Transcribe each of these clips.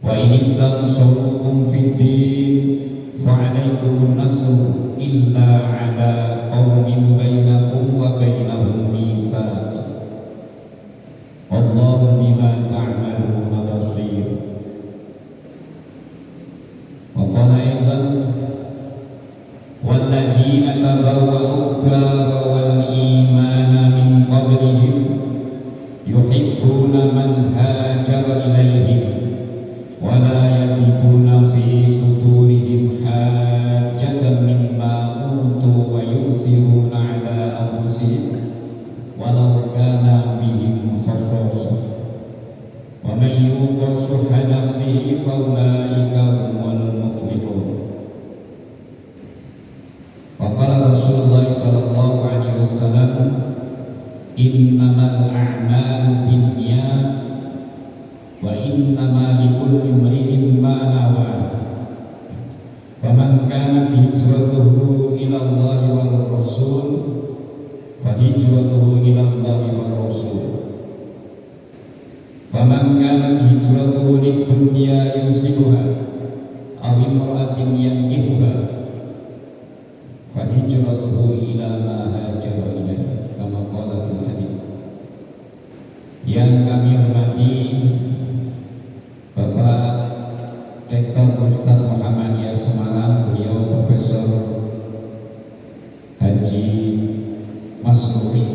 Wa in istansurukum fid din fa'alaikumun nasru illa ala qaumin bainakum wa bainahum mitsaq. Wallahu bima ta'maluna basir. Wa qala aidan walladzina tabawwa'u ad-dara wal imana min qablihim yuhibbuna man hajara ilaihim wa la yajiduna fi sudurihim hajatan mimma utu wa yusiruna ala anfusihim walau kana bihim khasasah wa man yuqa shuhha nafsihi fa ulaika humul muflihun. Wa qala Rasulullah sallallahu alaihi wasallam innamal a'malu binniyat wa innama likulli imri'in ma nawa. Faman kanat hijratuhu ila Allah wal Rasul fa hijratuhu ila Allah wal Rasul. Faman kanat hijratuhu lid-dunya yusibuha aw imra'atin yankihuha fa hijratuhu ila ma hajara ilaihi kama qala fil hadis. Yang kami hormati Bapak Rektor Universitas Muhammadiyah Semarang, beliau Profesor Haji Masruri,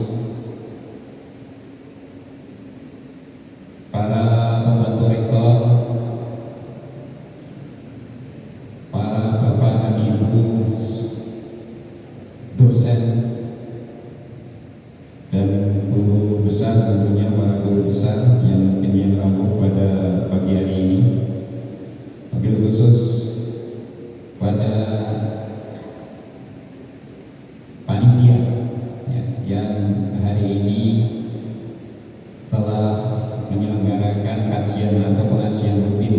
para pembantu rektor, para bapak dan ibu dosen dan guru besar, tentunya para guru besar yang mungkin yang rampung pada pagi hari ini. Wabil khusus pada panitia ya, yang hari ini telah menyelenggarakan kajian atau pengajian rutin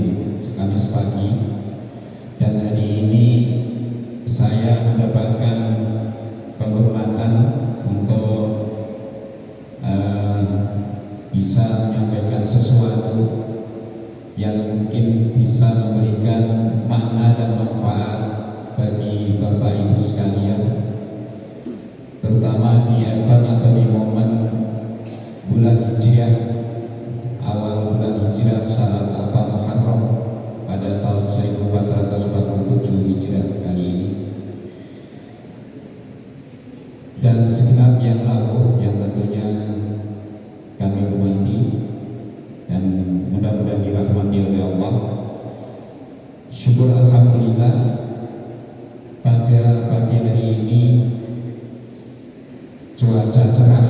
Kamis pagi, dan hari ini saya mendapatkan penghormatan untuk bisa menyampaikan sesuatu yang mungkin bisa memberikan makna dan manfaat bagi Bapak Ibu sekalian, terutama di event atau di momen bulan Hijriah, awal bulan Hijriah syarat apa Muharram pada tahun 1447 Hijriah kali ini, dan segenap yang lalu yang tentunya kami hormati dan mudah-mudahan dirahmati oleh Allah. Syukur alhamdulillah pada pagi hari ini cuaca cerah,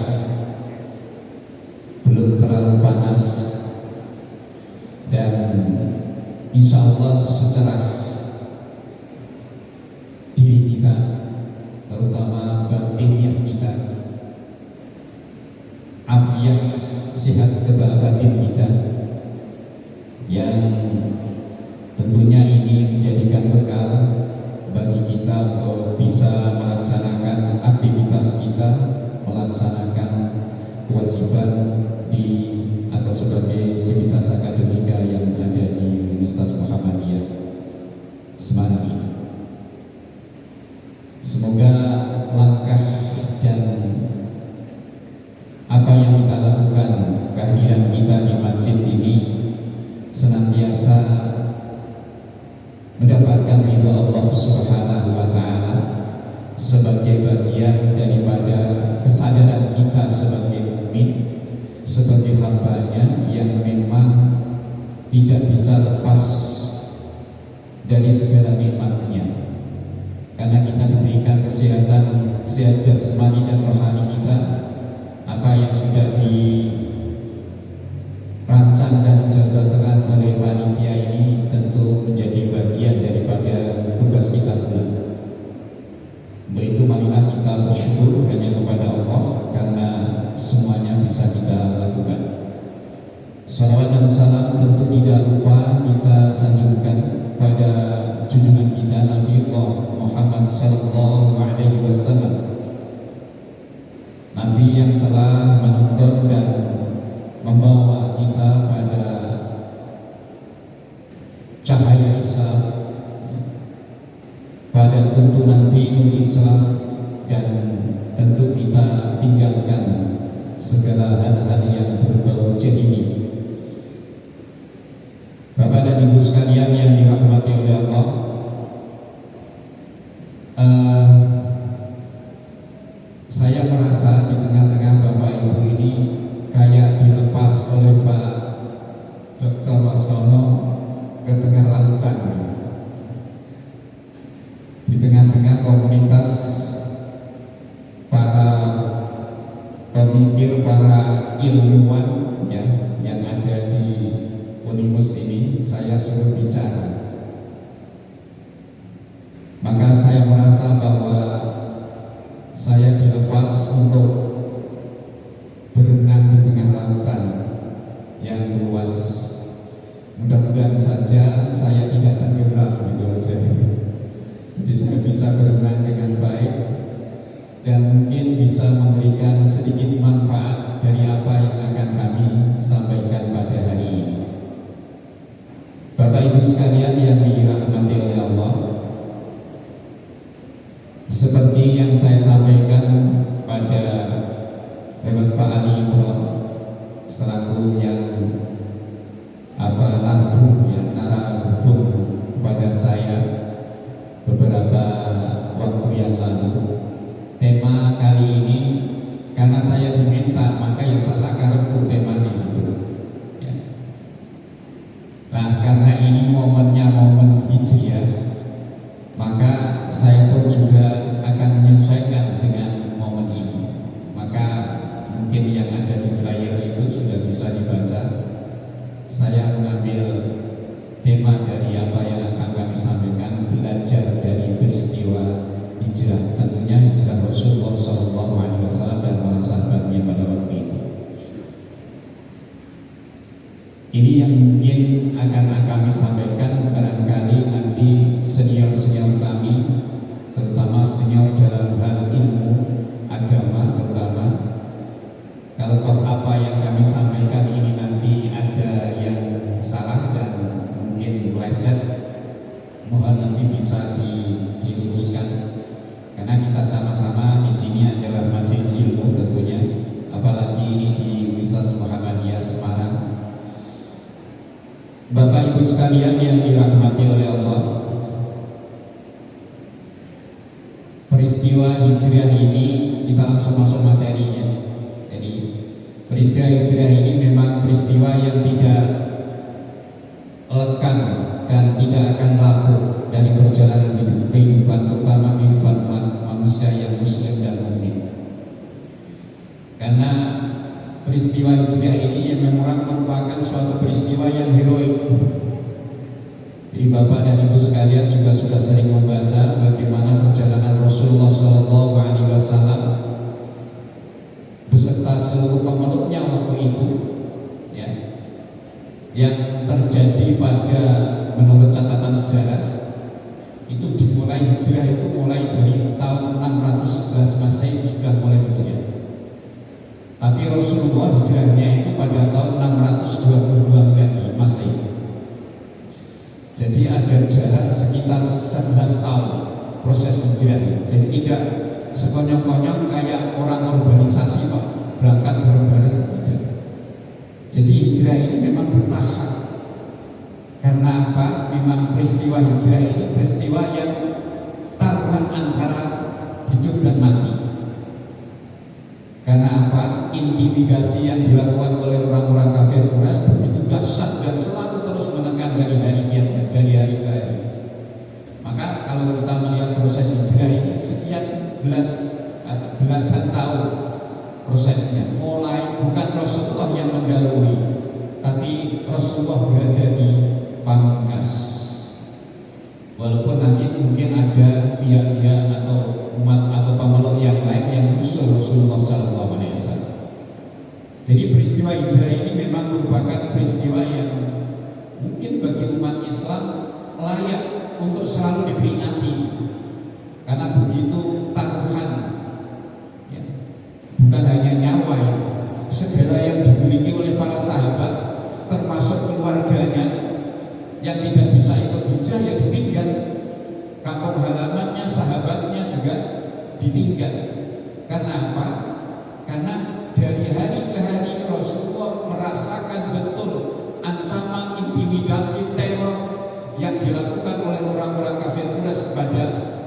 belum terlalu panas, dan insya Allah secara diri kita, terutama batiniah kita, afiah sehat kebatin kita, yang tentunya ini menjadikan bekal bagi kita untuk bisa melaksanakan aktivitas kita, melaksanakan kewajiban di atau sebagai sivitas akademika yang ada di Universitas Muhammadiyah Semarang ini. Semoga langkah dan apa yang kita lakukan, kehadiran kita di masjid ini senantiasa mendapatkan ridha Allah Subhanahu wa Ta'ala sebagai bagian daripada kesadaran kita sebagai mukmin, sebagai hamba-Nya yang memang tidak bisa lepas dari segala nikmat-Nya, karena kita diberikan kesehatan, sehat jasmani dan rohani kita. Apa yang sudah dirancang dan dijalankan oleh panitia ini tentu menjadi bagian daripada tugas kita pula. Untuk itu marilah kita bersyukur hanya kepada Allah karena semuanya bisa kita lakukan. Salawat dan salam tentu tidak lupa kita sanjungkan pada junjungan kita Nabi Muhammad sallallahu alaihi wasallam, Nabi yang telah menuntun dan membawa kita pada cahaya Islam, pada tuntunan dinul Islam, dan tentu kita tinggalkan segala hal-hal yang berbau jahili. Bapak dan Ibu sekalian yang dirahmati oleh Allah, saya merasa di tengah-tengah Bapak Ibu ini kayak dilepas oleh Pak Dr. Wasono ke tengah lautan, di tengah-tengah komunitas para pemikir, para ilmuwan ya, yang ada di Unimus ini. Saya suruh bicara, maka saya merasa bahwa saya dilepas untuk berenang di tengah lautan yang luas. Mudah-mudahan saja saya tidak tenggelam gitu aja. Jadi saya bisa berenang dengan baik dan mungkin bisa memberikan sedikit manfaat dari apa yang akan kami sampaikan pada hari ini. Bapak Ibu sekalian yang dirahmati oleh Allah, seperti yang saya sampaikan pada lewat Pak Ali Imran selaku yang narasumber kepada saya beberapa waktu yang lalu. Tema kali ini karena saya diminta, maka ya sasakarepku temanya gitu ya. Nah, karena ini momennya momen hijriah, maka saya pun juga akan menyesuaikan dengan momen ini. Maka mungkin yang ada di flyer itu sudah bisa dibaca. Saya mengambil tema dari apa yang akan kami sampaikan, belajar dari peristiwa hijrah, tentunya hijrah Rasulullah SAW dan para sahabatnya pada waktu itu. Ini yang mungkin akan kami sampaikan, barangkali nanti senior-senior kami, terutama senior dalam hal ilmu agama terutama, kalau toh apa yang kami sampaikan ini nanti ada yang salah dan mungkin meleset, mohon nanti bisa diluruskan, karena kita sama-sama di sini adalah majelis ilmu tentunya, apalagi ini di Universitas Muhammadiyah Semarang. Bapak Ibu sekalian yang dirahmati oleh Allah, peristiwa hijriah ini kita langsung masuk materinya. Jadi peristiwa hijriah ini memang peristiwa yang tidak lekang dan tidak akan lapuk dari perjalanan hidup kehidupan, terutama kehidupan umat manusia yang muslim dan mukmin. Karena peristiwa hijriah ini yang merupakan suatu peristiwa yang heroik. Jadi Bapak dan Ibu sekalian juga sudah sering membaca bagaimana perjalanan Rasulullah SAW beserta seluruh pemeluknya waktu itu, ya, yang terjadi pada, menurut catatan sejarah, itu dimulai hijrah itu mulai dari tahun 611 Masehi itu sudah mulai hijrah. Tapi Rasulullah hijrahnya itu pada tahun 622 Masehi. Jadi ada jarak sekitar 11 tahun proses hijrah. Jadi tidak sekonyong-konyong kayak orang urbanisasi Pak, berangkat bareng-bareng, tidak. Jadi hijrah ini memang bertahap. Karena apa? Memang peristiwa hijrah ini peristiwa yang taruhan antara hidup dan mati. Karena apa? Intimidasi yang dilakukan oleh orang-orang kafir Quraisy begitu dahsyat dan selalu terus menekan dari hari ke hari. Maka kalau kita melihat proses hijrah ini sekian belasan tahun prosesnya, mulai bukan Rasulullah yang mendahului, tapi Rasulullah berada di pamungkas. Walaupun nanti mungkin ada pihak-pihak atau umat atau pemeluk yang lain yang menyusul Rasulullah SAW. Jadi peristiwa hijrah ini memang merupakan peristiwa yang mungkin bagi umat Islam layak untuk selalu diperingati, karena begitu taruhan, ya, bukan hanya nyawa, ya, segala yang dimiliki oleh para sahabat termasuk keluarganya yang tidak bisa ikut hijrah ya ditinggal. Kampung halamannya, sahabatnya juga ditinggal. Karena apa? Karena dari hari ke hari Rasulullah merasakan betul ancaman, intimidasi, teror yang dilakukan oleh orang-orang kafir Quraisy kepada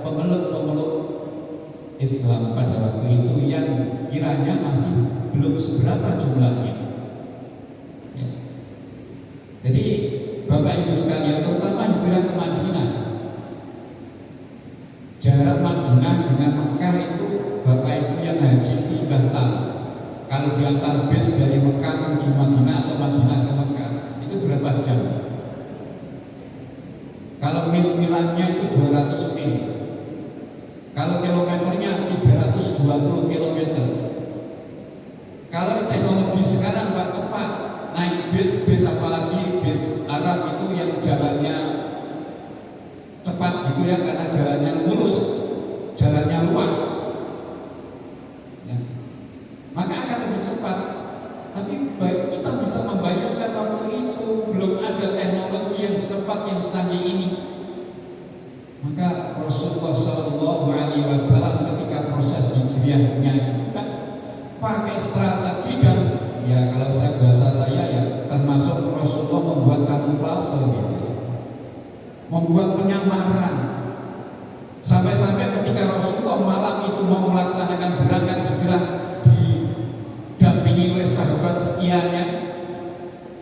pemeluk-pemeluk Islam pada waktu itu yang kiranya masih belum seberapa jumlahnya. Ya. Jadi Bapak Ibu sekalian, terutama hijrah ke Madinah, jarak Madinah dengan Mekah itu Bapak Ibu yang haji itu sudah tahu. Kalau diantar bis dari Mekah menuju Madinah atau Madinah ke Mekah itu berapa jam? Kalau mil-milannya itu 200 mil. Kalau kilometernya 320 kilometer. Kalau teknologi sekarang Pak cepat, naik bis apalagi bis Arab itu yang jalannya cepat gitu ya, karena jalannya mulus, jalannya luas. Ya. Maka akan lebih cepat. Tapi kita bisa membayangkan waktu itu belum ada teknologi yang secepat yang secanggih ini. Maka Rasulullah SAW ketika proses hijrahnya itu kan pakai strategi dan ya kalau bahasa saya ya termasuk Rasulullah membuat kamuflase gitu, membuat penyamaran. Sampai-sampai ketika Rasulullah malam itu mau melaksanakan berangkat hijrah didampingi oleh sahabat setianya,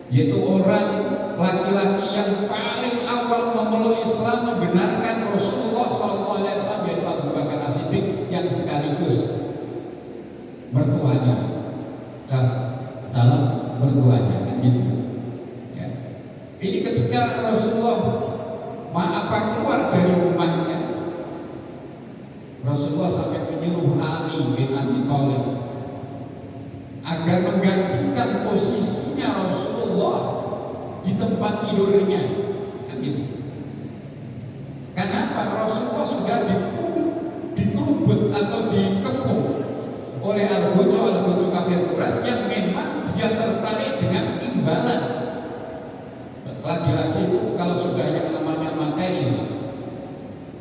yaitu orang laki-laki yang paling awal memeluk Islam, membenarkan Rasulullah SAW, yaitu Abu Bakar As-Siddiq yang sekaligus mertuanya, calon mertuanya, kan gitu. Ya. Ini ketika Rasulullah keluar dari rumahnya, Rasulullah sampai menyuruh Ali bin Abi Thalib agar menggantikan posisinya Rasulullah di tempat tidurnya, kan gitu. Karena apa? Rasulullah sudah dikerubut atau dikepung oleh al-Bucu kafir Quraisy yang memang dia tertarik dengan imbalan. Lagi-lagi itu kalau sudah yang namanya materi,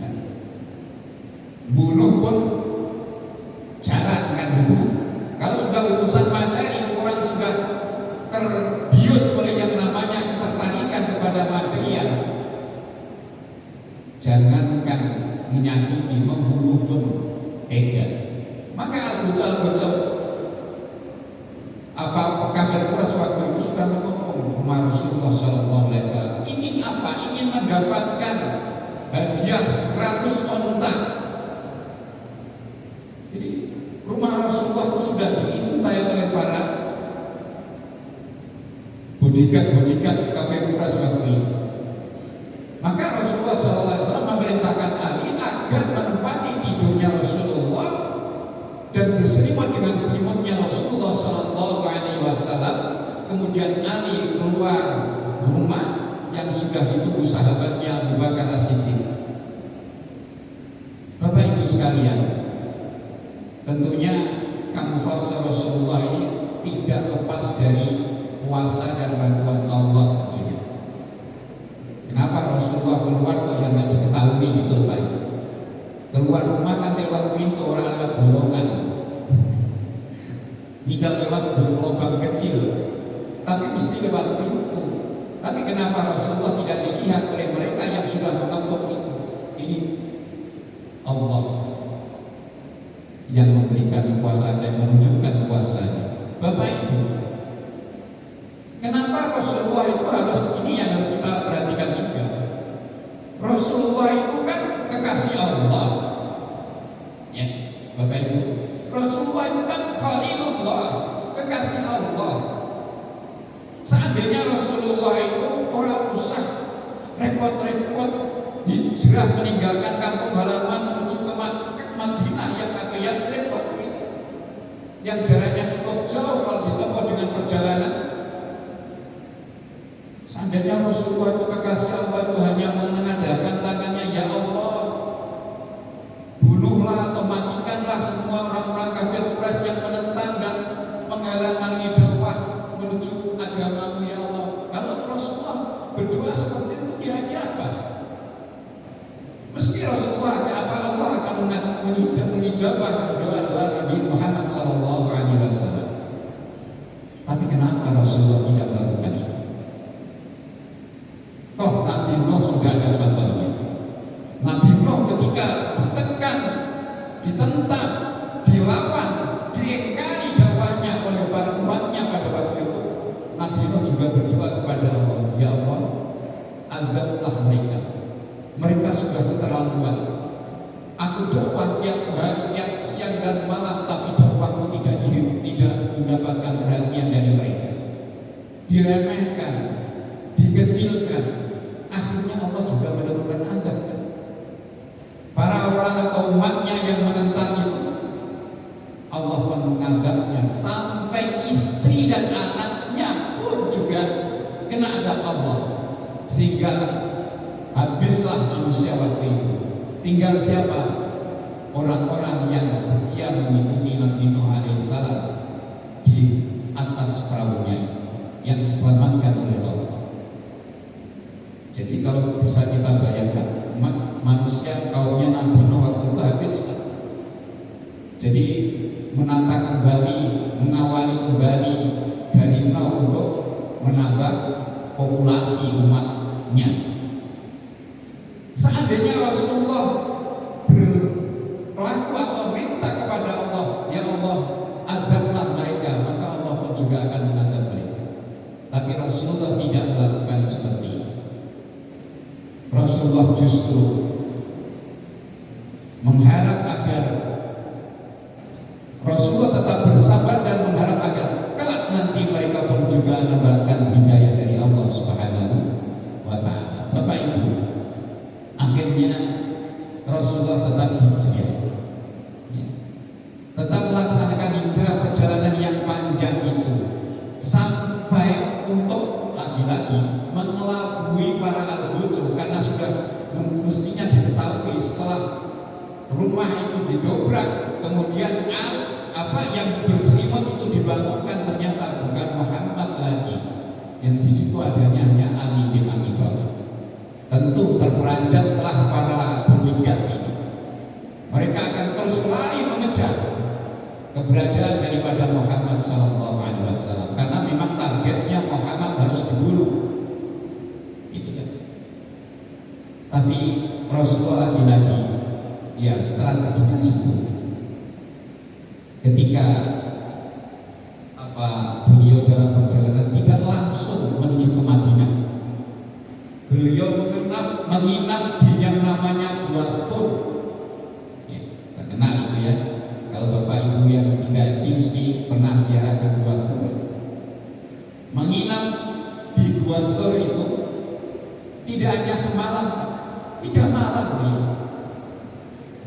ya, bunuh pun jarang kan gitu. Kalau sudah urusan materi, orang sudah terbius oleh yang namanya ketertarikan kepada material. Jangankan menyakiti, membunuh pun tega. Maka al-Bucu kafir Quraisy waktu itu sudah menghukum rumah Rasulullah SAW. Ingin apa? Ingin mendapatkan hadiah 100 onta. Jadi rumah Rasulullah itu sudah diintai oleh para bodyguard kafir Quraisy waktu itu. Maka Rasulullah SAW memerintahkan Ali agar menempati tidurnya Rasulullah dan berselimut dengan selimutnya Rasulullah SAW. Kemudian Ali keluar rumah yang sudah ditunggu sahabatnya Abu Bakar As-Siddiq. Bapak Ibu sekalian, tentunya kamuflase Rasulullah ini tidak lepas dari kuasa dan bantuan Allah. Kenapa Rasulullah keluar kok yang tidak diketahui gitu Pak? Keluar rumah kan lewat pintu, orang lewat bolongan, tidak lewat lubang kecil, tapi mesti lewat pintu. Tapi kenapa Rasulullah tidak dilihat oleh mereka yang sudah mengetuk itu? Ini Allah yang memberikan kuasa dan menunjukkan kuasanya. Bapak Ibu, kenapa Rasulullah itu harus, ini yang harus kita perhatikan juga. Rasulullah itu kan kekasih Allah, ya Bapak Ibu. Rasulullah itu kan Khalilullah, kekasih Allah. Seandainya Rasulullah itu orang usah repot-repot hijrah meninggalkan kampung halaman menuju ke Madinah yang atau Yasrib waktu itu, yang jaraknya cukup jauh kalau ditempuh dengan perjalanan. Seandainya Rasulullah itu kekasih Allah itu hanya menengadahkan tangannya, ya Allah, bunuhlah atau matikanlah semua orang-orang kafir Quraisy yang menentang dan menghalang-halangi dakwah menuju agamamu ya Allah. Kalau Rasulullah berdoa seperti itu, kira-kira mustajabah doa-doa Nabi Muhammad SAW. Tapi kenapa Rasulullah tidak melakukan itu? Toh Nabi Nuh sudah ada contohnya. Nabi Nuh ketika ditekan, ditentang, dilawan, diingkari dakwahnya oleh para umatnya pada waktu itu, Nabi Nuh juga berdoa kepada Allah, ya Allah, azablah mereka. Mereka sudah keterlaluan. Aku dakwah tiap hari, tiap siang dan malam, tapi dakwahku tidak mendapatkan perhatian dari mereka. Diremehkan, dikecilkan. Akhirnya Allah juga menurunkan azab. Para orang atau umatnya yang menentang itu, Allah pun menganggapnya, sampai istri dan anaknya pun juga kena azab Allah. Sehingga habislah manusia waktu itu. Tinggal siapa? Orang-orang yang setia mengikuti Nabi Nuh alaihissalam di atas perahunya yang diselamatkan oleh Allah. Jadi kalau bisa kita bayangkan, manusia kaumnya Nabi Nuh waktu itu habis. Jadi menata kembali, mengawali kembali dari Nuh untuk menambah populasi umatnya. Seandainya Rasulullah berlaku atau minta kepada Allah, ya Allah, azablah mereka, maka Allah pun juga akan mengazab mereka. Tapi Rasulullah tidak melakukan seperti itu. Rasulullah justru mengharap agar Rasulullah tetap bersabar dan mengharap agar kelak nanti mereka pun juga mendapatkan hidayah dari Allah Subhanahu wa Ta'ala. Bapak Ibu, akhirnya Rasulullah tetap hijrah, tetap melaksanakan hijrah, perjalanan yang panjang itu, sampai untuk lagi-lagi mengelabui para al-bujuh, karena sudah mestinya diketahui setelah rumah itu didobrak, kemudian yang berselimut itu dibangunkan, ternyata bukan Muhammad lagi, yang di situ adanya hanya Ali bin Abi Thalib. Tentu terperanjatlah para bodyguard ini. Mereka akan terus lari mengejar keberadaan daripada Muhammad SAW, karena memang targetnya Muhammad harus diburu, gitu kan. Tapi Rasulullah lagi-lagi, ya strateginya sebut. Ketika beliau dalam perjalanan tidak langsung menuju ke Madinah, beliau menginap di yang namanya Gua Thur. Ya, terkenal itu ya. Kalau Bapak Ibu yang tinggal di mesti pernah ziarah ke Gua Thur. Menginap di Gua Thur itu tidak hanya semalam, 3 malam beliau.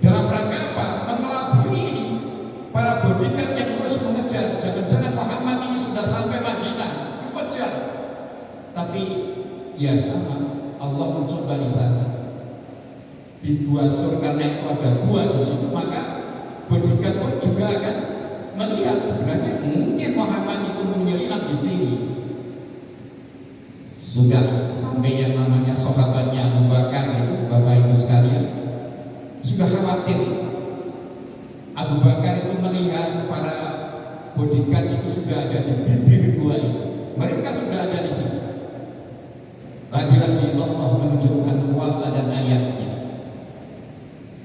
Dalam rangka apa? Mengelabui ini para bodyguard yang terus mengejar. Jangan-jangan Muhammad ini sudah sampai Madinah, dikejar. Tapi ya sama, Allah mencoba di sana. Di Gua Thur, karena itu ada gua di situ, maka bodyguard pun juga akan melihat sebenarnya mungkin Muhammad itu menyelinap di sini. Sudah sampai yang namanya sahabatnya Abu Bakar itu, Bapak Ibu sekalian, sudah khawatir. Abu Bakar itu melihat para bodyguard itu sudah ada di bibir gua itu. Mereka sudah ada di sini. Lagi-lagi Allah menunjukkan kuasa dan ayatnya.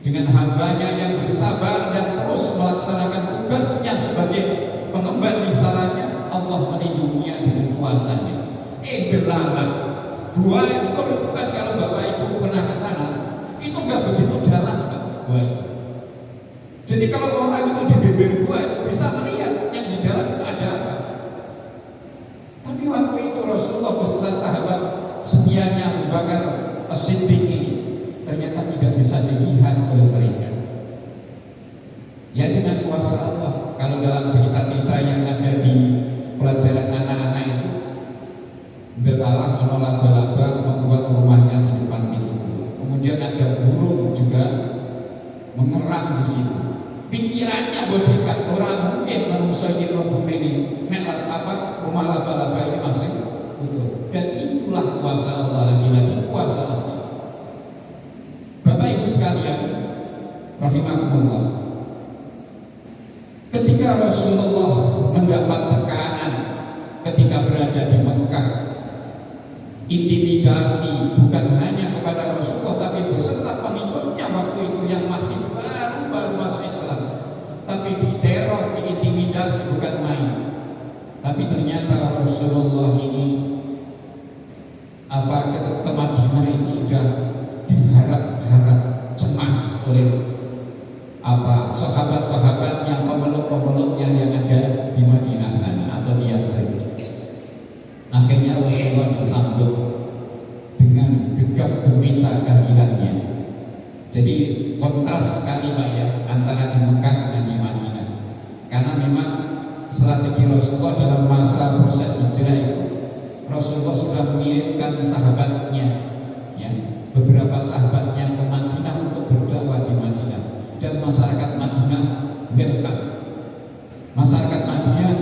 Dengan hambanya yang bersabar dan terus melaksanakan tugasnya sebagai pengemban risalahnya, Allah melindunginya dengan kuasanya. Delala Gua Thur itu kan, kalau Bapak Ibu pernah ke sana, itu nggak begitu dalam, Pak, gua itu. Jadi kalau orang itu di bibir gua itu bisa melihat yang di dalam itu ada apa. Tapi waktu itu Rasulullah beserta sahabat setianya Abu Bakar As-Siddiq ini ternyata tidak bisa dilihat oleh mereka. Ya, dengan kuasa Allah. Kalau dalam cerita-cerita yang ada di pelajaran anak-anak itu, belalah kalau laba-laba membuat rumahnya di depan pintu. Kemudian ada burung juga mengerang di situ. Pikirannya bodyguard, orang mungkin manusia ini rumah laba-laba ini masih utuh. Dan itulah kuasa Allah, lagi-lagi kuasa Allah. Bapak Ibu sekalian, rahimakumullah, ketika Rasulullah mendapat tekanan ketika berada di Mekah, intimidasi bukan hanya kepada Rasulullah tapi beserta pengikutnya waktu itu yang masih baru masuk Islam, tapi diteror, diintimidasi bukan main. Tapi ternyata Rasulullah ini ke Madinah itu sudah diharap-harap cemas oleh sahabat-sahabatnya, pemeluk-pemeluknya yang ada di Madinah sana atau di Yathrib. Akhirnya Rasulullah disambut dengan gegap gempita kehadirannya. Jadi kontras sekali Pak ya antara di Mekah dengan di Madinah. Karena memang strategi Rasulullah dalam masa proses hijrah itu, Rasulullah sudah mengirimkan sahabatnya, ya, beberapa sahabatnya ke Madinah untuk berdakwah di Madinah, dan masyarakat Madinah welcome. Masyarakat Madinah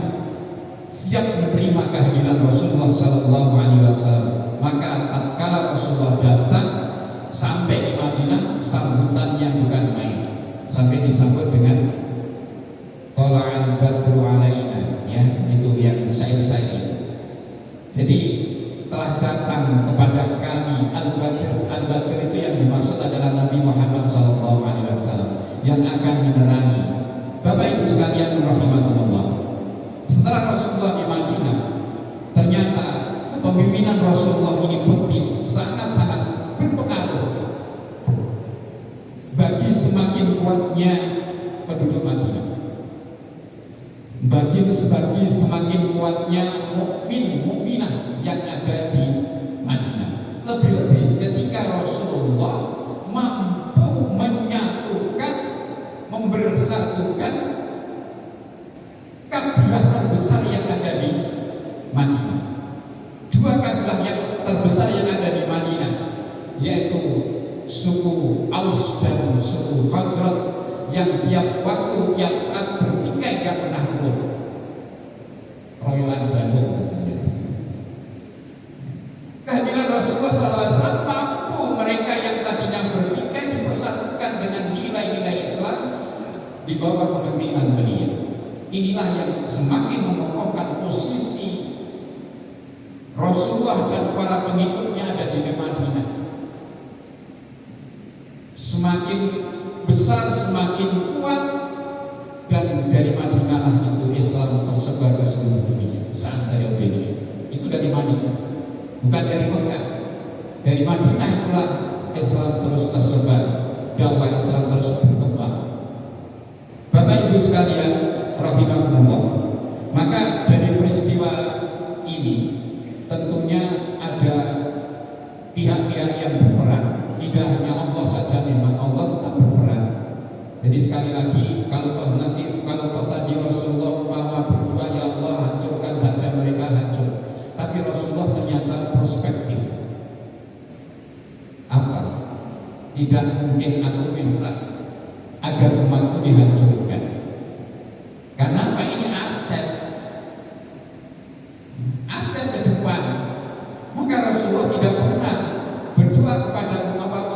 siap menerima kehadiran Rasulullah Sallallahu Alaihi Wasallam. Maka tatkala Rasulullah datang sampai di Madinah, sambutannya bukan main, sampai disambut dengan Tola'al Badru Alaina, ya, itu yang syair-syair. Jadi telah datang kepada kami Al-Badr. Al-Badr itu yang dimaksud adalah Nabi Muhammad SAW yang akan menerangi. Bapak Ibu sekalian rahimakumullah, setelah Rasulullah di Madinah, ternyata kepemimpinan Rasulullah ini sangat-sangat berpengaruh bagi semakin kuatnya penduduk Madinah, bagi semakin kuatnya mukminah yang ada di Madinah. Lebih-lebih ketika Rasulullah mampu menyatukan, membersatukan kabilah terbesar yang ada di Madinah. Dua kabilah yang terbesar yang ada di Madinah, yaitu suku Aus dan suku Khazraj, yang tiap waktu, tiap saat bertikai gak pernah rukun. Royoan Bandung. Kehadiran Rasulullah SAW mampu mereka yang tadinya bertikai dipersatukan dengan nilai-nilai Islam di bawah kepemimpinan beliau. Inilah yang semakin mengokohkan posisi Rasulullah dan para pengikutnya ada di Madinah. Semakin besar, semakin kuat, dan dari Madinah lah itu Islam tersebar ke seluruh dunia. Saat dari dunia itu dari Madinah, bukan dari Mekah. Dari Madinah itulah Islam terus tersebar, dakwah Islam terus berkembang. Bapak Ibu sekalian rahimakumullah, maka dari peristiwa ini tentunya ada pihak-pihak yang berperan. Tidak hanya Allah saja, memang Allah tetap berperan. Jadi sekali lagi, kalau tadi Rasulullah umpama berdoa, ya Allah hancurkan saja mereka, hancur. Tapi Rasulullah ternyata prospektif. Apa? Tidak mungkin aku minta agar umatku dihancurkan. Karena apa? Ini aset ke depan. Maka Rasulullah tidak pernah berdoa kepada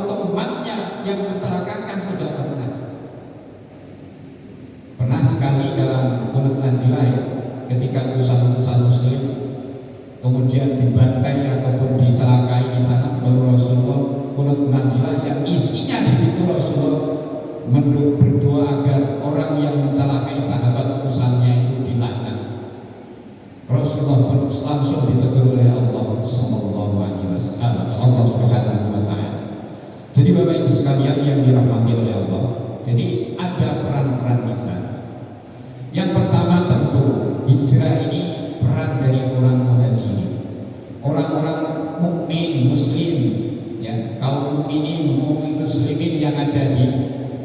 untuk umatnya yang mencelakakan, tidak pernah. Pernah sekali dalam qunut nazilah ya, ketika utusan muslim kemudian dibantai ataupun dicelakai di sana, baru Rasulullah qunut nazilah yang isinya di situ Rasulullah berdoa agar orang yang mencelakai sahabat utusannya itu dilaknat. Rasulullah pun langsung ditegur oleh Allah Subhanahu wa Ta'ala. Jadi Bapak Ibu sekalian yang dirahmati oleh Allah, jadi ada peran-peran di sana. Yang pertama tentu hijrah ini peran dari orang muhajirin, orang-orang mukmin muslim, ya, kaum mukminin muslimin yang ada di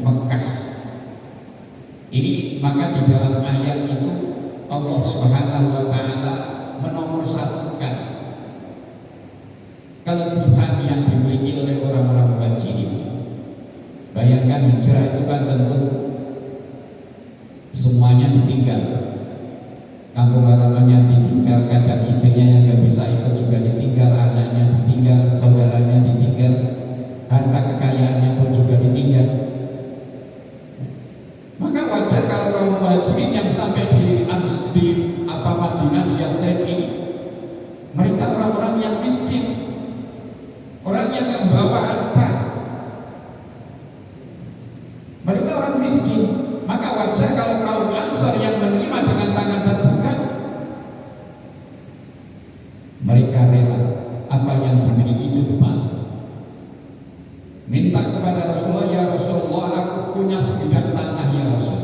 Mekah. Ini maka di dalam ayat itu Allah Subhanahu wa Ta'ala menomorsatukan kelebihan yang dimiliki oleh orang-orang muhajirin. Bayangkan hijrah itu kan tentu semuanya ditinggal, kampung halamannya ditinggal, kadang istrinya yang nggak bisa ikut juga ditinggal, anaknya ditinggal, saudaranya ditinggal, harta kekayaannya pun juga ditinggal. Maka wajar kalau kaum muhajirin yang sampai miskin, maka wajar kalau kaum Ansor yang menerima dengan tangan terbuka. Mereka rela apa yang dimiliki itu depan, minta kepada Rasulullah, ya Rasulullah, aku punya sebidang tanah ya Rasul.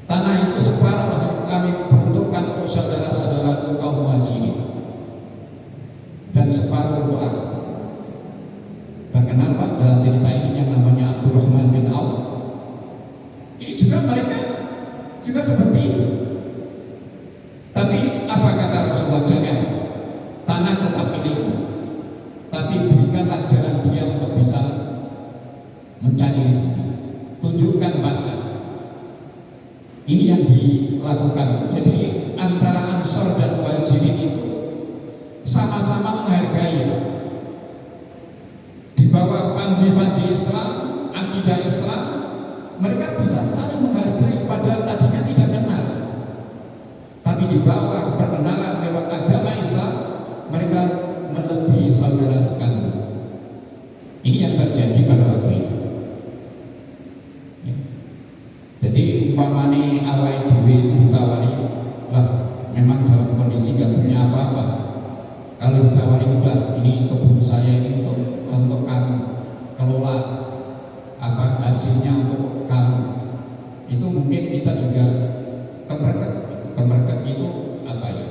Tanah itu separuh kami peruntukkan untuk saudara-saudaraku kaum Muhajirin dan separuh untuk aku. Terkenal Pak dalam cerita ini yang namanya Abdurrahman bin Auf. Ini juga mereka juga seperti itu. Tapi apa kata Rasulullah? Jangan, tanah tetap milikmu, tapi berikanlah jalan dia untuk bisa mencari rezeki. Tunjukkan masa. Ini yang dilakukan. Jadi antara Ansor dan Muhajirin itu sama-sama menghargai. Di bawah panji-panji Islam, akidah Islam, mereka bisa saling menghargai padahal tadinya tidak kenal. Tapi di bawah perkenalan lewat agama Islam, mereka melebihi saudara sekali. Ini yang terjadi pada waktu itu. Ya. Jadi umpamane awal dewe itu ditawari, lah memang dalam kondisi gak punya apa-apa. Kalau ditawari udah, ini kebun saya ini untuk kamu kelola, apa hasilnya untuk kamu, itu mungkin kita juga kemerket itu apa ya?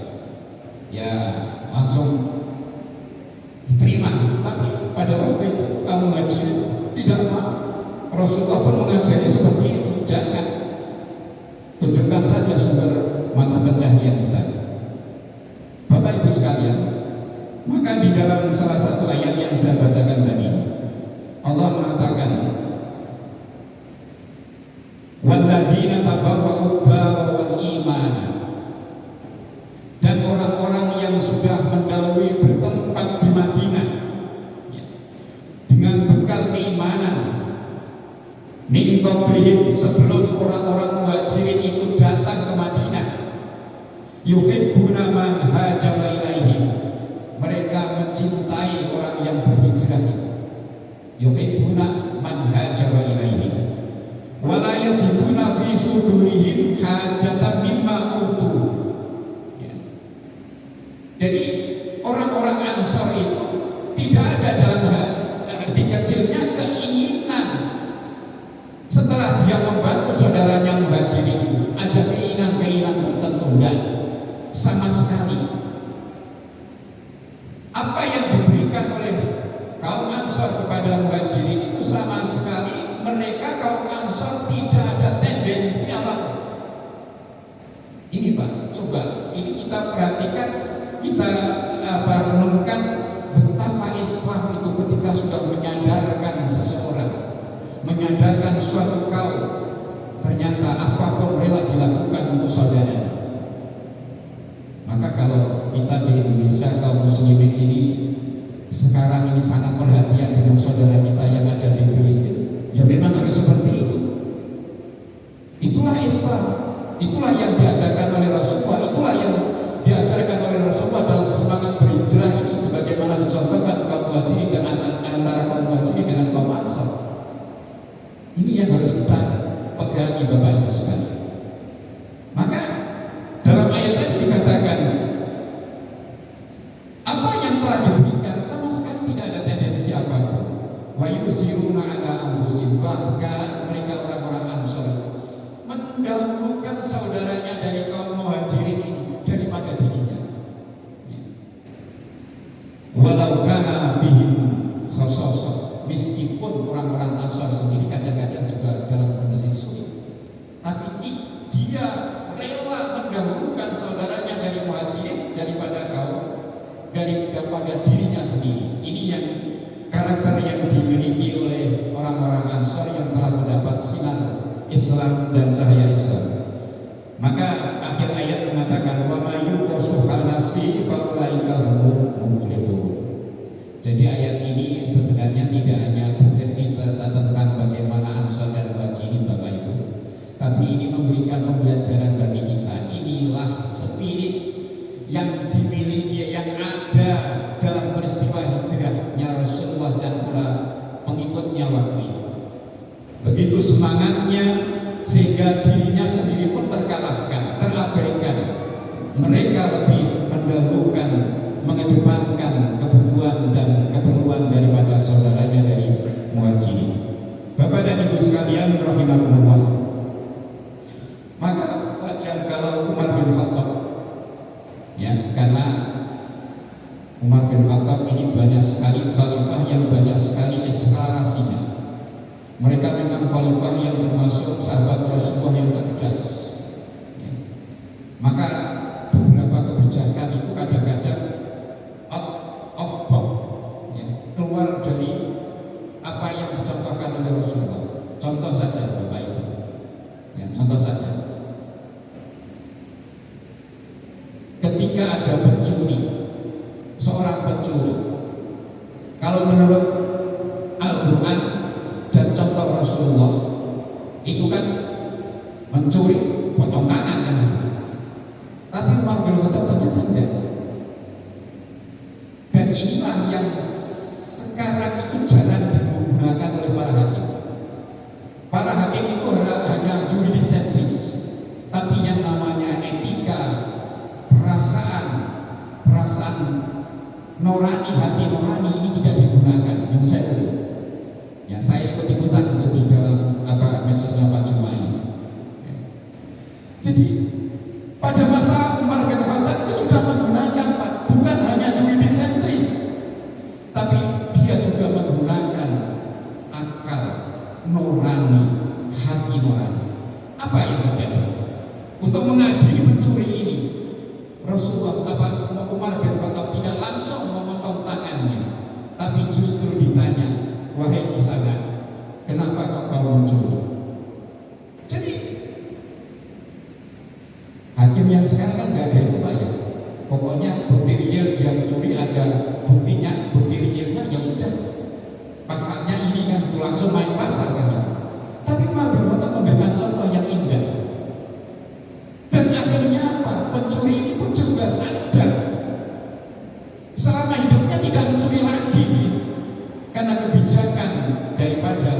Ya langsung diterima. Tapi pada waktu itu kaum Muhajirin tidak mau. Rasulullah pun mengajari seperti itu. Jangan, tunjukkan saja sumber mata pencaharian di sana. Bapak Ibu sekalian, maka di dalam salah satu ayat yang saya bacakan tadi, Allah mengatakan, walladzina tabawwa'ud dara wal iman, dan orang-orang yang sudah mendahului bertempat di Madinah dengan bekal keimanan, min qablihim, sebelum orang-orang Muhajirin itu datang ke Madinah, yuhibbuna man hajara ilaihim, mereka mencintai orang yang berhijrah itu. Yuhibbuna man hajara ilaihim wa la yajiduna fi sudurihim hajatan mimma utu. Ya. Jadi orang-orang Ansor itu tidak ada dalam hati kecilnya keinginan setelah dia membantu saudaranya Muhajirin itu ada keinginan-keinginan tertentu, enggak sama sekali. Apa yang diberikan oleh kaum Ansor kepada Muhajirin itu sama sekali mereka kaum Ansor tidak ada tendensi apa. Ini Pak, coba ini kita perhatikan, kita renungkan betapa Islam itu ketika sudah menyadarkan seseorang, menyadarkan suatu kaum, ternyata apapun rela dilakukan untuk saudaranya. Maka kalau kita di Indonesia kaum muslimin ini sekarang ini sangat perhatian dengan saudara kita yang ada di Palestina, ya memang harus seperti itu. Itulah Islam, itulah yang diajarkan oleh Rasulullah, itulah yang diajarkan oleh Rasulullah dalam semangat berhijrah ini, sebagaimana dicontohkan kaum Muhajirin dan antara kaum Muhajirin dengan kaum Ansor. Ini yang harus kita pegangi Bapak Ibu sekalian. Maka dalam ayat tadi dikatakan apa yang telah diberikan sama sekali tidak ada tendensi apapun. Wa yusiruna ala anfusihim, bahkan mereka orang-orang Ansor mendahulukan saudaranya dari kaum Muhajirin ini daripada dirinya. Walau kana bihim khasasah, meskipun orang-orang Ansor sendiri kadang-kadang juga dalam kondisi sulit, tapi dia rela mendahulukan saudaranya dari Muhajirin daripada dirinya sendiri. Ini yang karakter yang dimiliki oleh orang-orang Ansor yang telah mendapat sinar Islam dan cahaya Islam. Maka akhir ayat mengatakan wa may yuqasuha nafsi fa ulaika humul muflihun. Jadi ayat ini sebenarnya tidak hanya bercerita tentang bagaimana Ansor dan Muhajirin Bapak Ibu, tapi ini memberikan pembelajaran bagi kita. Inilah spirit yang dimiliki, yang ada dalam peristiwa hijrahnya Rasulullah dan para pengikutnya waktu itu. Begitu begitu semangatnya sehingga dirinya sendiri pun terkalahkan, terabaikan. Mereka lebih mendahulukan, mengedepankan kebutuhan dan keperluan daripada saudaranya dari Muhajirin. Bapak dan Ibu sekalian rahimakumullah, maka wajar kalau Umar bin Khattab, ya, karena Umar bin Khattab ini banyak sekali khalifah yang banyak sekali eksplorasinya. Mereka memang khalifah yang termasuk sahabat Rasulullah yang cerdas, ya. Maka beberapa kebijakan itu kadang-kadang out of box, ya, keluar dari apa yang dicontohkan oleh Rasulullah. Contoh saja Bapak Ibu, ya, contoh saja. Ketika ada pencuri, seorang pencuri, kalau menurut Al-Quran dan contoh Rasulullah, itu kan mencuri potong tangan kan. Tapi Umar bin Khattab ternyata tidak. Dan inilah yang sekarang itu jarang digunakan oleh para hakim. Para hakim itu hanya juridisentris, tapi yang namanya etika, perasaan nurani, hati nurani ini tidak digunakan. Yang saya tahu, ya, saya ikut-ikutan di dalam mesosnya Pak Jumai. Ya. Jadi pada masa Umar bin Khattab itu sudah menggunakan, Pak, bukan hanya juridisentris, tapi dia juga menggunakan akal nurani, hati nurani. Apa yang terjadi? Untuk mengadili pencuri ini, Rasulullah Umar bin Khattab tidak langsung memotong tangannya, tapi justru ditanya, wahai kisanak, kenapa kau mencuri? Jadi hakim yang sekarang kan nggak ada itu, Pak, ya. Pokoknya bukti real dia mencuri, ada buktinya, bukti realnya, ya sudah, pasalnya ini kan itu langsung main pasal kan. Tapi Umar bin Khattab memberikan contoh yang indah. Dan akhirnya apa? Pencuri ini pun juga sadar selama hidupnya tidak mencuri lagi, karena kebijakan daripada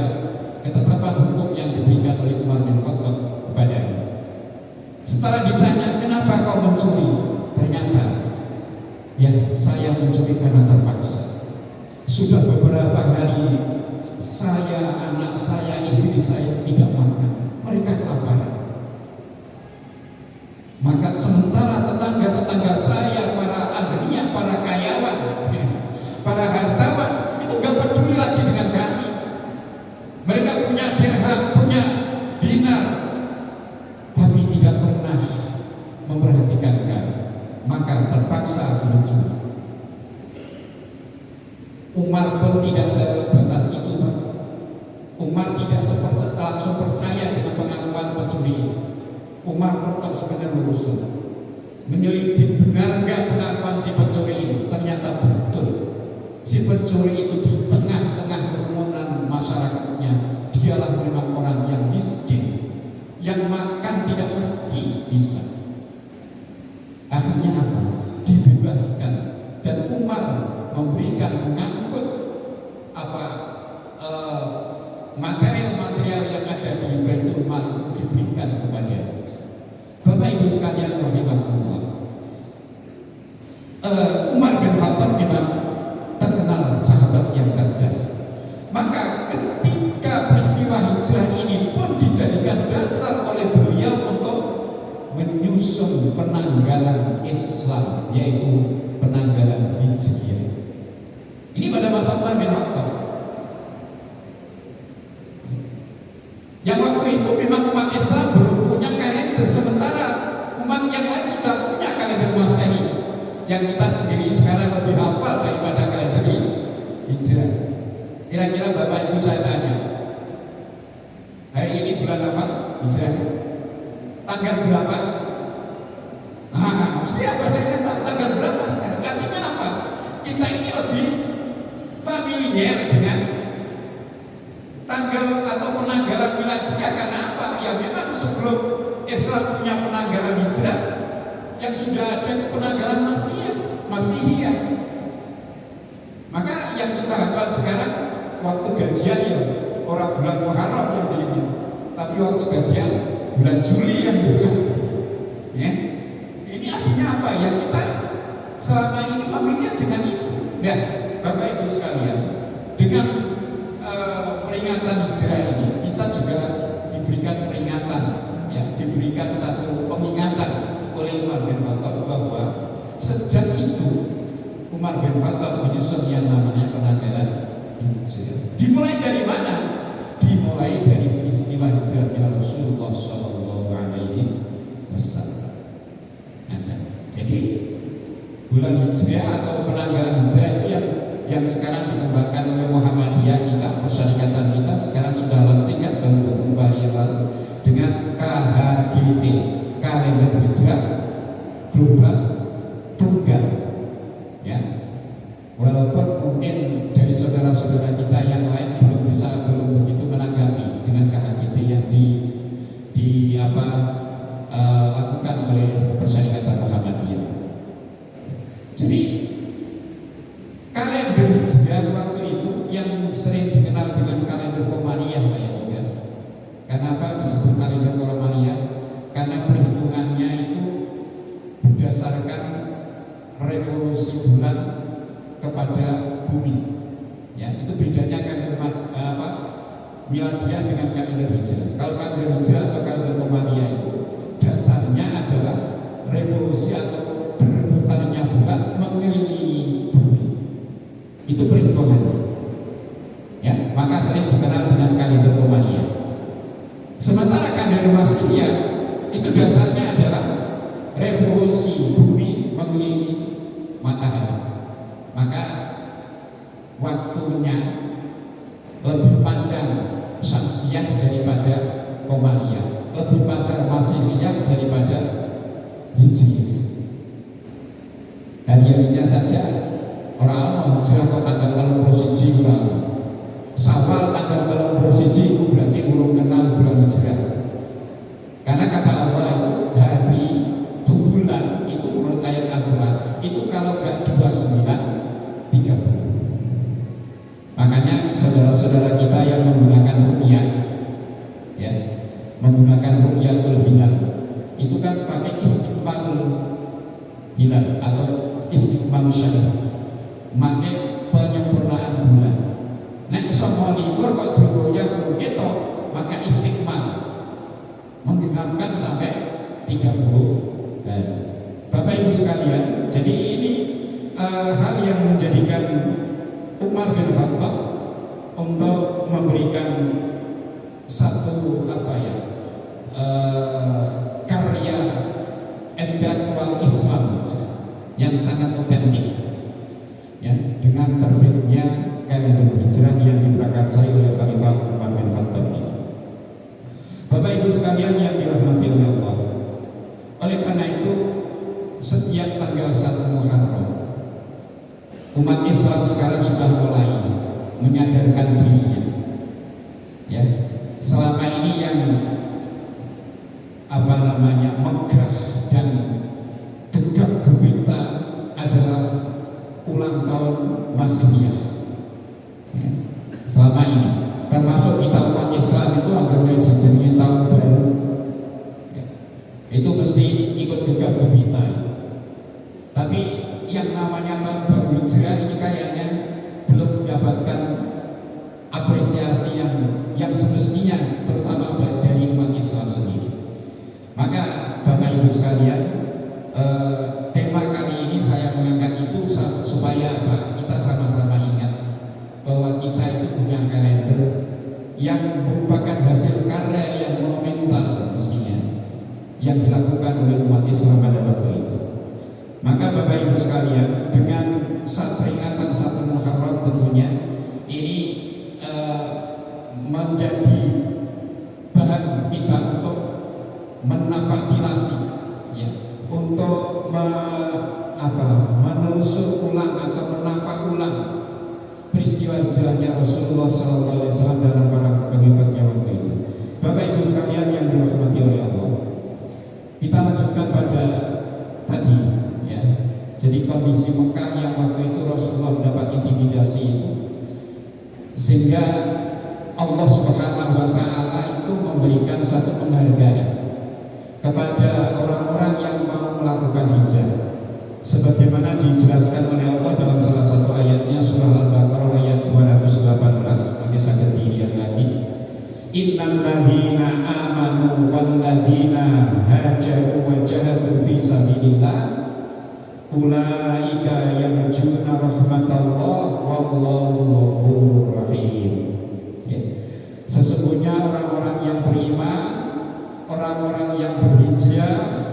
ketetapan hukum yang diberikan oleh Umar bin Khattab kepadanya. Setelah ditanya, kenapa kau mencuri? Ternyata, ya, saya mencuri karena terpaksa. Sudah beberapa hari saya, anak saya, istri saya tidak makan, mereka kelaparan. Maka sementara tetangga-tetangga saya, para ahlinya, para kayawan, para hartawan, itu gak peduli lagi dengan kami. Mereka punya dirham, punya dinar, tapi tidak pernah memperhatikan kami. Maka terpaksa mencuri. Umar pun tidak sebatas itu, Pak. Umar tidak langsung percaya dengan pengakuan pencuri. Umar pun terus menerus menyelidik, benar nggak pengakuan si pencuri ini. Ternyata betul, si pencuri itu di tengah-tengah kerumunan masyarakatnya, dialah memang orang yang miskin, yang makan tidak mesti bisa. Akhirnya apa? Dibebaskan, dan Umar memberikan, mengangkut material-material yang ada di Baitul Mal itu diberikan kepada Bapak Ibu sekalian rahimakumullah. Umar bin Khattab memang terkenal sahabat yang cerdas. Maka ketika peristiwa hijrah ini pun dijadikan dasar oleh beliau untuk menyusun penanggalan Islam, yaitu penanggalan Hijriah. Ini pada masa Umar bin Khattab. Yang waktu itu memang umat Islam belum punya kalender, sementara umat yang lain sudah punya kalender Masehi, yang kita sendiri sekarang lebih hafal daripada kalender Hijrah. Kira-kira Bapak Ibu saya tanya, hari ini bulan apa? Hijrah. Tanggal berapa? Mesti apa tanggal berapa sekarang? Artinya apa? Kita ini lebih familiar dengan tanggal atau penanggalan miladiah. Karena apa? Ya memang sebelum Islam punya penanggalan hijrah, yang sudah ada itu penanggalan Masihiyah. Maka yang kita hafal sekarang waktu gajian ya orang bulan Muharram yang dihitung, tapi waktu gajian bulan Juli yang dihitung. Ya, ini artinya apa ya, kita selama ini familiar dengan itu. Ya, Bapak Ibu sekalian, dengan peringatan hijrah ini kita juga diberikan peringatan, ya, diberikan satu pengingatan oleh Umar bin Khattab bahwa sejak itu Umar bin Khattab menyusun yang namanya penanggalan hijrah. Dimulai dari mana? Dimulai dari peristiwa hijrahnya Rasulullah Shallallahu Alaihi Wasallam. Jadi bulan hijrah atau penanggalan hijrah itu yang sekarang dikembangkan oleh Muhammadiyah kita, persyarikatan kita sekarang sudah launchingkan baru kembali dengan KHGT, kalender hijrah global tunggal. Ya, walaupun mungkin dari saudara-saudara kita yang lain belum begitu menanggapi dengan KHGT yang lakukan oleh persyarikatan Muhammadiyah. Jadi kalender hijrah waktu itu yang sering dikenal dengan kalender Qamariyah ya juga. Kenapa disebut kalender Qamariyah? Karena perhitungannya itu berdasarkan revolusi bulan kepada bumi. Ya, itu bedanya kalender Miladiyah dengan kalender hijrah. Kalau kalender hijrah atau kalender Qamariyah itu dasarnya adalah revolusi atau berputarnya bulan mengelilingi bumi. Itu perhitungannya. Ya, maka sering dikenal dengan kalender Qamariyah. Sementara kalender Masihiyah itu dasarnya adalah revolusi bumi mengelilingi matahari. Maka waktunya lebih panjang Syamsiyah daripada Qamariyah, lebih panjang Masihiyah daripada Hijriyah. Dan yang saja orang hijrah kok tanggal 31 bulan Syawal tanggal 31 berarti belum kenal bulan hijrah. Karena kata Allah itu hari itu bulan itu menurut ayat Al-Quran itu kalau nggak 29 30. Makanya saudara-saudara kita yang menggunakan ruqyah, ya, menggunakan ruqyatul hilal itu kan pakai istiqbalul hilal atau istiqbal syahri, pakai penyempurnaan bulan. Nek sama likur kok digoyah itu maka istiqmal menggenapkan sampai 30 hari. Bapak Ibu sekalian, jadi ini hal yang menjadikan Umar bin Khattab untuk memberikan satu karya intelektual Islam yang sangat otentik, ya, dengan terbitnya kalender hijrah yang diprakarsai oleh Khalifah Umar bin Khattab ini. Bapak Ibu sekalian yang dirahmati oleh Allah, oleh karena itu setiap tanggal 1 Muharram umat Islam sekarang sudah mulai menyadarkan dirinya. Ya, selama ini yang megah dan gegap gempita adalah ulang tahun Masihiyah. Ya, selama ini, termasuk kita umat Islam itu agama sejenis tahun baru, ya, itu mesti ikut gegap gempita. Tapi yang namanya tahun baru hijrah ini kayaknya belum mendapatkan apresiasi yang semestinya, terutama dari umat Islam sendiri. Maka Bapak Ibu sekalian, tema kali ini saya mengangkat itu supaya kita sama-sama ingat bahwa kita itu punya kalender yang merupakan hasil karya yang monumental mestinya yang dilakukan oleh umat Islam pada waktu itu. Maka Bapak Ibu sekalian, dengan peringatan 1 Muharram tentunya ini menjadi bahan kita untuk menapaktilasi, ya, untuk menelusur ulang atau menapak ulang peristiwa hijrahnya Rasulullah SAW dalam para pengikutnya waktu itu. Bapak Ibu sekalian yang dirahmati oleh Allah, kita lanjutkan pada tadi, ya. Jadi kondisi Mekah yang waktu itu Rasulullah mendapat intimidasi itu, sehingga Allah Subhanahu wa taala itu memberikan satu penghargaan kepada orang-orang yang mau melakukan hijrah. Sebagaimana dijelaskan oleh Allah dalam salah satu ayatnya surah Al-Baqarah ayat 218, bagi sakit dilihat lagi. Innal ladzina amanu wal ladzina hajaru wa jahadu fi sabilillah ulaika yarjuna rahmatallah wallahu ghafurur rahim. Sesungguhnya orang-orang yang beriman, orang-orang yang berjihad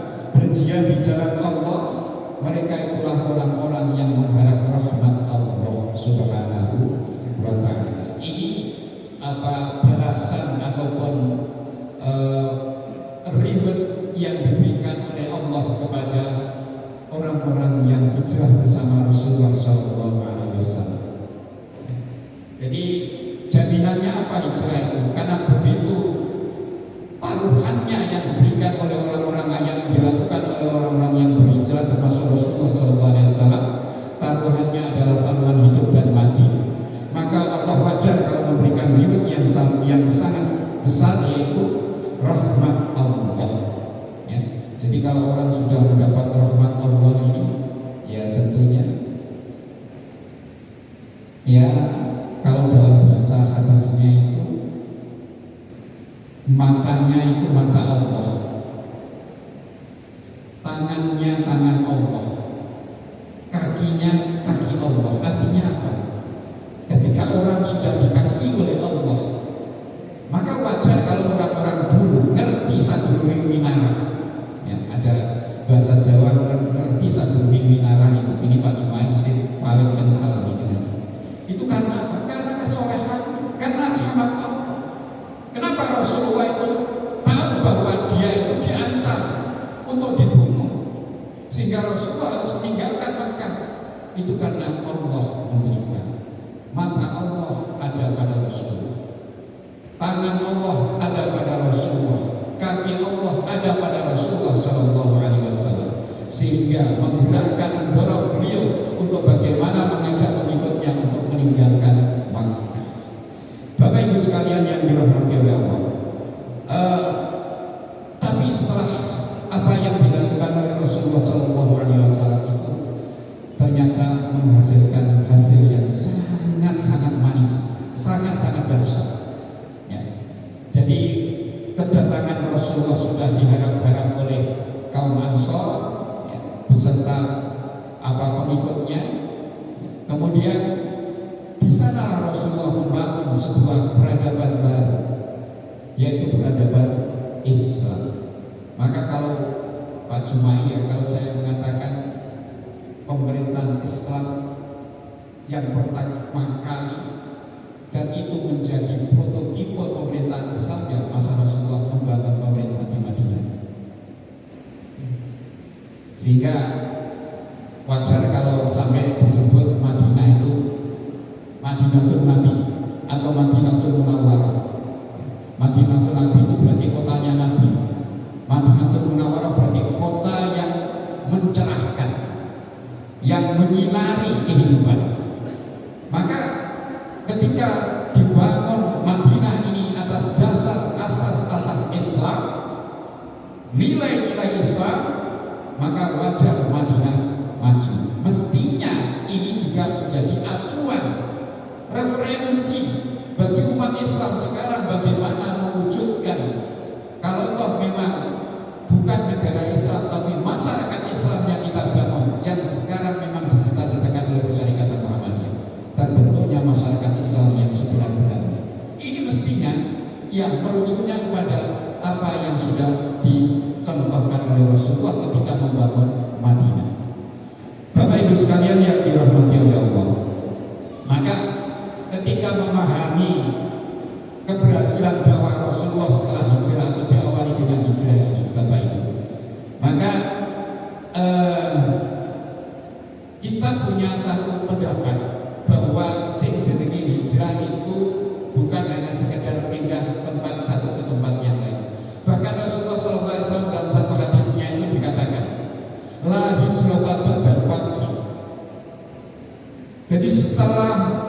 di jalan Allah, mereka itulah orang-orang yang mengharap rahmat Allah Subhanahu wa ta'ala. Ini balasan ataupun reward yang diberikan oleh Allah kepada orang-orang yang hijrah bersama Rasulullah SAW. Jadi jaminannya apa hijrah itu? Karena begitu taruhannya yang diberikan oleh orang-orang yang dilakukan oleh orang-orang yang berhijrah termasuk Rasulullah SAW, taruhannya adalah taruhan hidup dan mati. Maka Allah wajar kalau memberikan reward yang sangat besar, yaitu rahmat Allah. Ya. Jadi kalau orang sudah mendapat rahmat Allah ini, ya tentunya, ya kalau dalam bahasa atasnya itu, matanya itu mata Allah, tangannya tangan Allah, kakinya kaki Allah. Artinya apa? Ketika orang sudah dikasih oleh Allah, maka wajar kalau orang-orang dulu ngerti sadurunge minarah. Ya, ada bahasa Jawa ngerti sadurunge minarah itu. Ini Pak Jumain mesti paling kenal gitu. Itu karena apa? Karena kesolehan, karena rahmat Allah. Kenapa Rasulullah itu tahu bahwa dia itu diancam untuk dibunuh, sehingga Rasulullah harus meninggalkan Mekah? Itu karena Allah memberikan. Mata Allah ada pada Rasulullah, tangan Allah ada pada Rasulullah, kaki Allah ada pada Rasulullah SAW, sehingga menggerakkan, mendorong beliau untuk bagaimana mengajak pengikutnya untuk meninggalkan Makkah. Bapak Ibu sekalian yang dirahmati oleh Allah, tapi setelah apa yang dilakukan oleh Rasulullah SAW itu ternyata menghasilkan hasil yang sangat-sangat manis, sangat-sangat dahsyat. Ya. Jadi kedatangan Rasulullah sudah diharap-harap oleh kaum Ansor, ya, beserta pengikutnya. Kemudian di sana Rasulullah membangun sebuah peradaban baru, yaitu peradaban Islam. Maka kalau Pak Jumaiyah, kalau saya mengatakan pemerintahan Islam yang pertama kali dan itu menjadi prototipe pemerintahan Islam, ya masa Rasulullah membangun pemerintahan di Madinah. Sehingga wajar kalau sampai disebut Madinah itu Madinatul Nabi atau Madinatul Munawwarah. Madinatul Nabi itu berarti kotanya Nabi. Madinatul Munawwarah berarti kota yang mencerahkan, yang menyinari kehidupan. Maka ketika dibangun Madinah ini atas dasar asas-asas Islam, nilai-nilai Islam, maka wajar Madinah maju. Mestinya ini juga menjadi acuan, referensi bagi umat Islam sekarang bagaimana mewujudkan, kalau toh memang bukan negara Islam tapi masyarakat Islam yang kita bangun, yang sekarang memang dicita-citakan oleh Masyarakat Muhammadiyah, terbentuknya masyarakat Islam yang sebenar-benarnya. Ini mestinya yang merujuknya kepada apa yang sudah dicontohkan oleh Rasulullah ketika membangun Madinah. Bapak Ibu sekalian yang dirahmati oleh Allah, maka ketika memahami keberhasilan dakwah Rasulullah setelah hijrah atau diawali dengan hijrah ini, Bapak Ibu, maka kita punya satu pendapat bahwa sing jenenge hijrah itu bukan hanya sekedar pindah tempat satu ke tempat yang lain. Bahkan Rasulullah SAW dalam satu hadisnya itu dikatakan, la hijrata ba'dal fathi. Jadi setelah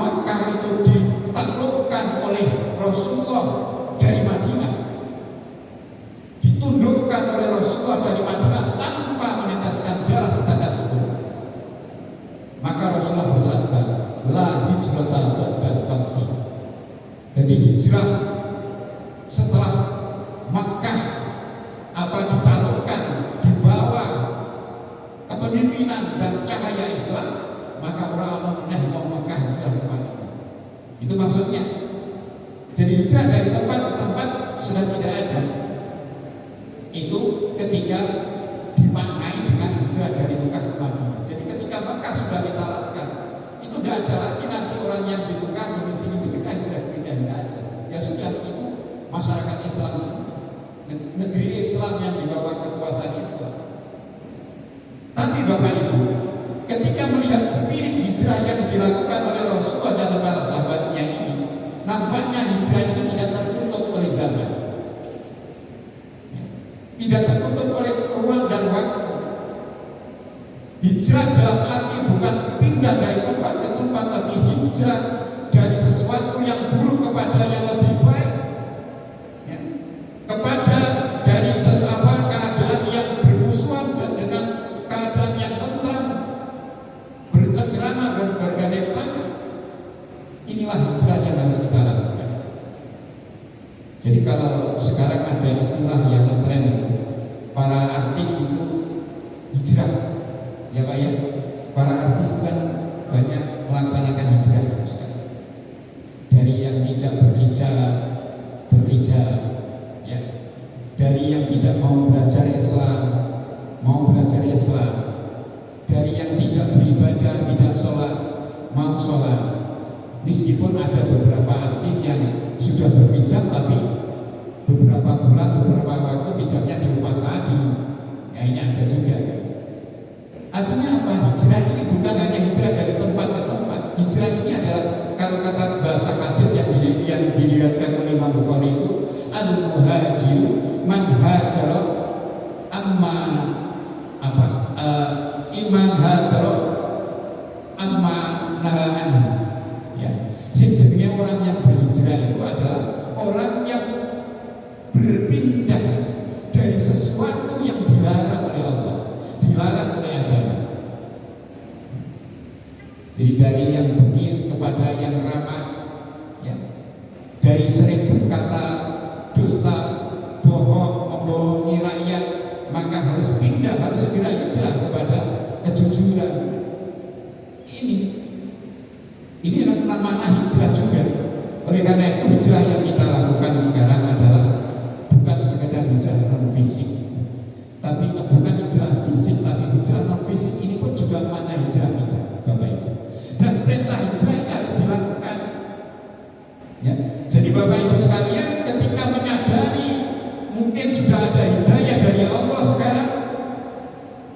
Makkah itu ditakluk Jadi hijrah setelah Makkah ditaruhkan di bawah kepemimpinan dan cahaya Islam, maka orang mau Makkah hijrah ke Madinah. Itu maksudnya. Jadi hijrah dari tempat ke tempat sudah tidak ada. Itu ketika dimaknai dengan hijrah dari Mekah ke Madinah. Jadi ketika Mekah sudah kita lakukan, itu tidak ada lagi nanti orang yang di Mekah di sini di Mekah hijrah tidak ada. Ya sudah, itu masyarakat Islam semua. Negeri Islam yang dibawa kekuasaan Islam. Tapi Bapak Ibu, ketika melihat spirit hijrah yang dilakukan oleh Rasulullah dan para sahabatnya ini, nampaknya hijrah itu tidak tertutup oleh zaman, tidak tertutup oleh ruang dan waktu. Hijrah dalam arti bukan pindah dari tempat ke tempat, tapi hijrah dari sesuatu yang buruk kepada yang lebih baik, ya. Kepada dari keadaan yang bermusuhan dengan keadaan yang tentram, bercengkrama dan bergandeng tangan. Inilah hijrah yang harus kita lakukan. Jadi kalau sekarang ada istilah yang ngetren, para artis itu hijrah, ya Pak ya. Para artis kan banyak melaksanakan hijrah dari yang tidak berhijab, ya. Dari yang tidak mau belajar Islam, dari yang tidak beribadah, tidak sholat, mau sholat. Meskipun ada beberapa artis yang sudah berhijab, tapi beberapa bulan, beberapa waktu hijabnya dilepas lagi. Ya, ini ada juga. Artinya apa? Hijrah ini bukan hanya hijrah dari tempat ke tempat. Hijrah ini adalah, kalau kata bahasa hadis yang diriwayatkan oleh Imam Bukhari itu, al-muhajiru man hajara amma iman hajara amma nahaan. Ya, sejatinya orang yang berhijrah itu adalah orang yang berpindah dari sesuatu yang dilarang oleh Allah, dilarang oleh agama. Jadi dari yang bengis kepada yang ramah, ya. Dari sering berkata dusta, bohong, membohongi rakyat, maka harus pindah, harus segera hijrah kepada kejujuran. Ini namanya hijrah juga. Oleh karena itu hijrah yang kita lakukan sekarang adalah bukan sekedar hijrah non fisik, tapi bukan hijrah fisik, tapi hijrah non fisik ini pun juga makna hijrah kita, Bapak Ibu. Dan perintah hijrah ini harus dilakukan. Ya. Jadi Bapak Ibu sekalian, ketika menyadari mungkin sudah ada hidayah dari Allah sekarang,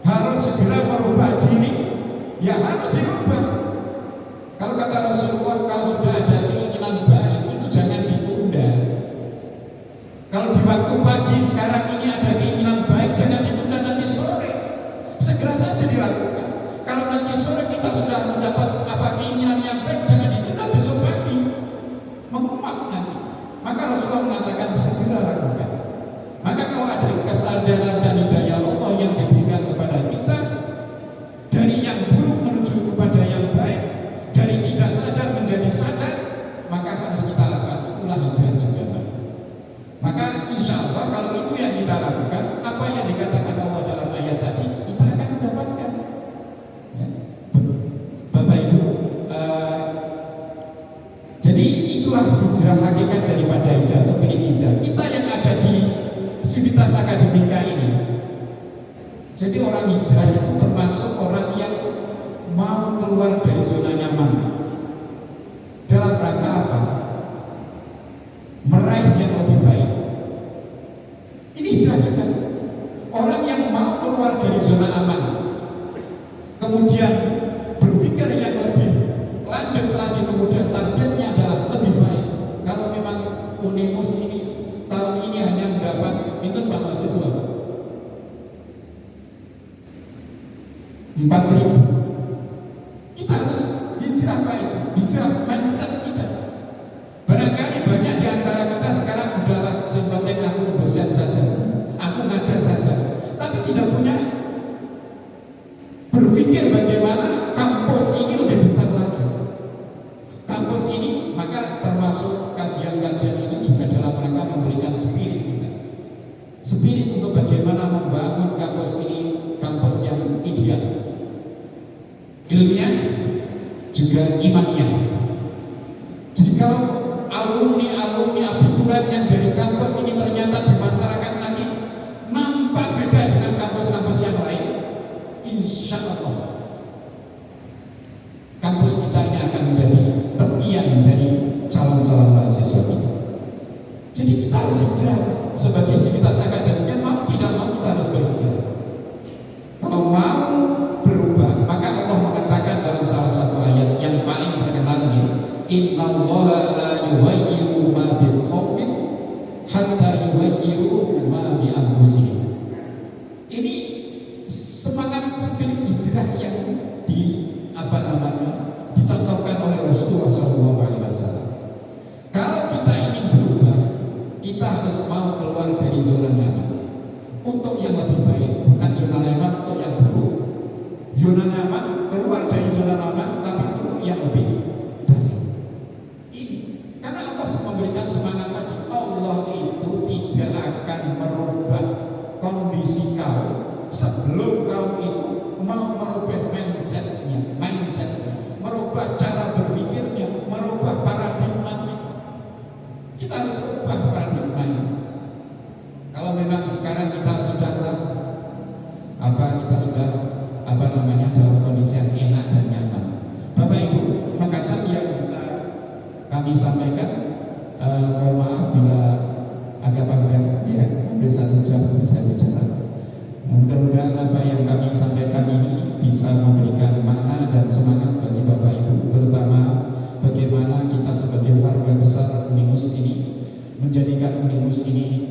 harus segera merubah diri, ya harus dirubah. Kalau kata Rasulullah, kalau sudah ada keinginan baik itu jangan ditunda. Kalau di waktu pagi sekarang ini ada keinginan baik, jangan ditunda nanti sore, segera saja dilakukan. Kalau nanti sore kita sudah mendapat keinginan yang baik, jangan ditunda besok pagi, menguap nanti. Maka Rasulullah mengatakan segera lakukan. Maka kalau ada kesadaran dan hidayah Allah yang diberikan kepada kita, dari yang buruk menuju kepada yang baik, dari tidak sadar menjadi sadar, maka harus kita lakukan. Itulah hijrah juga, Pak. Maka insya Allah kalau itu yang kita lakukan, apa yang dikatakan Allah dalam ayat tadi, kita akan mendapatkan. Ya. Bapak Ibu, jadi itulah hijrah hakikat daripada hijrah, spirit hijrah. Kita yang ada di Sivitas Akademika ini. Jadi orang hijrah itu termasuk orang yang mau keluar dari zona nyaman. Dalam rangka apa? Meraih yang lebih baik. Ini hijrah juga. Orang yang mau keluar dari zona aman, kemudian berpikir yang lebih lanjut lagi, kemudian targetnya adalah lebih baik. Kalau memang Unimus ini tahun ini hanya mendapat itu Pak mahasiswa 4.000, kita harus hijrah apa itu? Hijrah mindset kita. Barangkali banyak di antara kita sekarang udahlah sepenting aku dosen saja, aku ngajar saja, tapi tidak punya berpikir bagaimana kampus ini lebih besar lagi. Kampus ini maka termasuk kajian spirit untuk bagaimana membangun kampus ini kampus yang ideal, ilmiah juga imaniah. Jadi kalau alumni abituran yang dari kampus ini ternyata di masyarakat nanti nampak beda dengan kampus-kampus yang lain, insya Allah kampus kita ini akan menjadi tepian dari calon-calon mahasiswa ini. Jadi kita harus hijrah sebagai sivitas akademiknya, mau tidak mau kita harus berhijrah. Kalau mau berubah, maka Allah mengatakan dalam salah satu ayat yang paling terkenal ini, innallaha la yughayyiru ma biqaumin hatta yughayyiru ma bi anfusihim. Ini semangat spirit hijrah yang dicontohkan oleh Rasulullah SAW. Kalau kita ingin berubah, kita harus mau keluar dari zona nyaman untuk yang lebih baik, bukan zona nyaman untuk yang buruk. Zona nyaman, keluar dari zona nyaman, tapi untuk yang lebih baik. Ini karena Allah memberikan semangat tadi. Allah itu tidak akan merubah kondisi kau sebelum kau itu mau merubah mindsetnya, merubah cara berpikirnya, merubah paradigmanya. Kita harus ubah paradigmanya. Kalau memang sekarang kita sudah dalam kondisi yang enak dan nyaman, Bapak Ibu, makatan yang bisa kami sampaikan, mohon maaf bila agak panjang, ya, hampir 1 jam saya bicara. Mudah-mudahan apa yang kami sampaikan ini bisa memberikan makna dan semangat bagi Bapak Ibu, terutama bagaimana kita sebagai warga besar Unimus ini menjadikan Unimus ini